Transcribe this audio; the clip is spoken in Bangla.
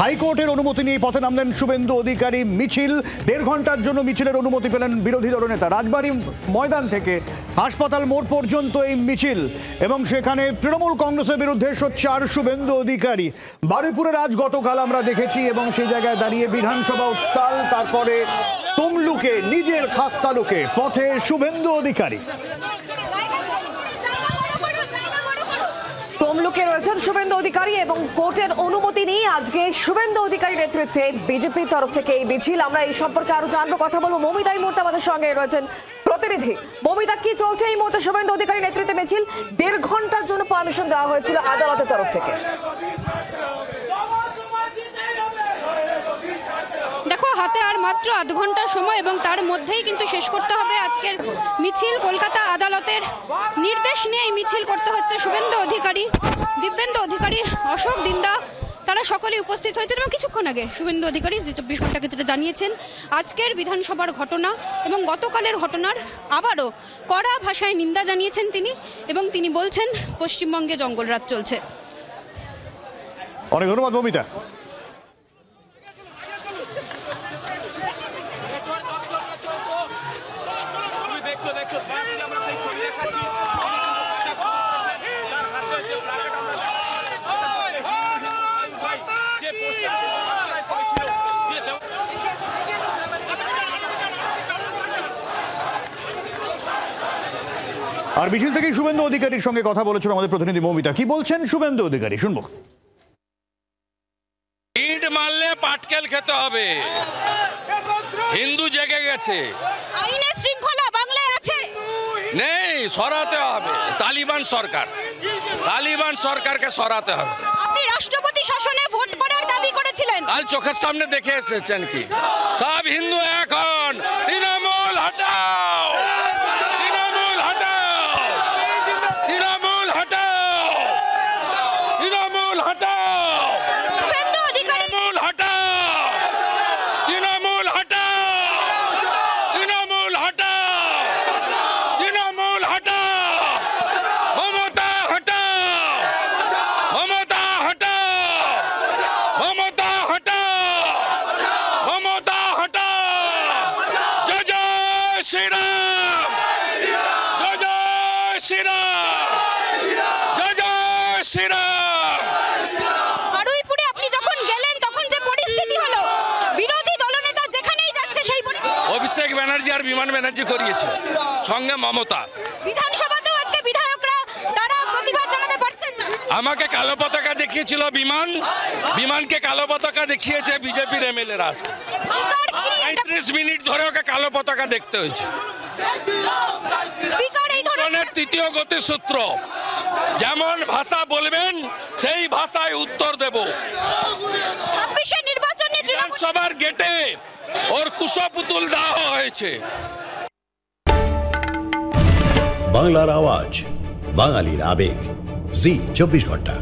হাইকোর্টের অনুমতি নিয়ে পথে নামলেন শুভেন্দু অধিকারী। মিছিল 1.5 ঘন্টার জন্য মিছিলের অনুমতি পেলেন বিরোধী দলনেতা। রাজবাড়ী ময়দান থেকে হাসপাতাল মোড় পর্যন্ত এই মিছিল, এবং সেখানে তৃণমূল কংগ্রেসের বিরুদ্ধে সোচ্চার শুভেন্দু অধিকারী। বারুইপুরের আজ গতকাল আমরা দেখেছি, এবং সেই জায়গায় দাঁড়িয়ে বিধানসভা উত্তাল। তারপরে তমলুকে নিজের খাস্তালুকে পথে শুভেন্দু অধিকারী। তমলুকে রয়েছেন শুভেন্দু অধিকারী, এবং কোর্টের অনুমতি নিয়ে আজকে শুভেন্দু অধিকারী নেতৃত্বে বিজেপির তরফ থেকে এই মিছিল। আমরা এই সম্পর্কে আরো জানবো, কথা বলবো। মমিতা এই মুহূর্তে আমাদের সঙ্গে রয়েছেন প্রতিনিধি। মমিতা, কি চলছে এই মুহূর্তে? শুভেন্দু অধিকারী নেতৃত্বে মিছিল, 1.5 ঘন্টার জন্য পারমিশন দেওয়া হয়েছিল আদালতের তরফ থেকে। দেখো, হাতে আর মাত্র আধ ঘন্টা সময়, এবং তার মধ্যেই কিন্তু শেষ করতে হবে আজকের মিছিল। কলকাতা আদালতের নির্দেশ নিয়ে এই মিছিল করতে হচ্ছে। শুভেন্দু অধিকারী, দিব্যেন্দু অধিকারী, অশোক দিন্দা, তারা সকলেই উপস্থিত হয়েছেন। এবং কিছুক্ষণ আগে শুভেন্দু অধিকারী যে 24 ঘন্টাকে যেটা জানিয়েছেন আজকের বিধানসভার ঘটনা এবং গতকালের ঘটনার আবারও কড়া ভাষায় নিন্দা জানিয়েছেন তিনি, এবং তিনি বলছেন পশ্চিমবঙ্গে জঙ্গলরাজ চলছে। অনেক ধন্যবাদ মমিতা। আর মিছিল থেকেই শুভেন্দু অধিকারীর সঙ্গে কথা বলেছিল আমাদের প্রতিনিধি মমিতা। কি বলছেন শুভেন্দু অধিকারী, শুনবো। ইট মারলে পাটকেল খেতে হবে। হিন্দু জেগে গেছে, আইনের শৃঙ্খলা বাংলায় আছে নেই, সরাতে হবে। তালিবান সরকারকে সরাতে হবে। আপনি রাষ্ট্রপতি শাসনে ভোট করার দাবি করেছিলেন, কাল চোখের সামনে দেখে এসেছেন কি সব হিন্দু এখন তৃণমূল হটাও, তৃণমূল হটাও, তৃণমূল হটাও, তৃণমূল হটাও, তৃণমূল হটাও, তৃণমূল হটাও, তৃণমূল হটাও, তৃণমূল হটাও, মমতা হটাও, মমতা হটাও, মমতা হটাও, মমতা হটাও। জয় জয় শ্রীরাম, জয় জয় শ্রীরাম, জয় জয় শ্রীরাম। বারুইপুরে আপনি যখন গেলেন তখন যে পরিস্থিতি হলো, বিরোধী দলনেতা যেখানেই যাচ্ছে সেই অভিষেক ব্যানার্জি আর বিমান ব্যানার্জি করিয়েছে, সঙ্গে মমতা। বিধানসভাতেও আজকে বিধায়করা তারা প্রতিবাদ জানাতে পারছেন না। আমাকে কালো পতাকা দেখিয়েছিল বিমানকে কালো পতাকা দেখিয়েছে বিজেপির এমএলএ রাজ। 35 মিনিট ধরে ওকে কালো পতাকা দেখতে হয়েছে। স্পিকার এই ধরনের তৃতীয় গতিসূত্র, যেমন ভাষা বলবেন সেই ভাষায় উত্তর দেব। 26 নির্বাচনে বিধানসভার গেটে ওর কুশপুতুল দেওয়া হয়েছে। বাংলার আওয়াজ, বাঙালির আবেগ, জি 24 ঘন্টা।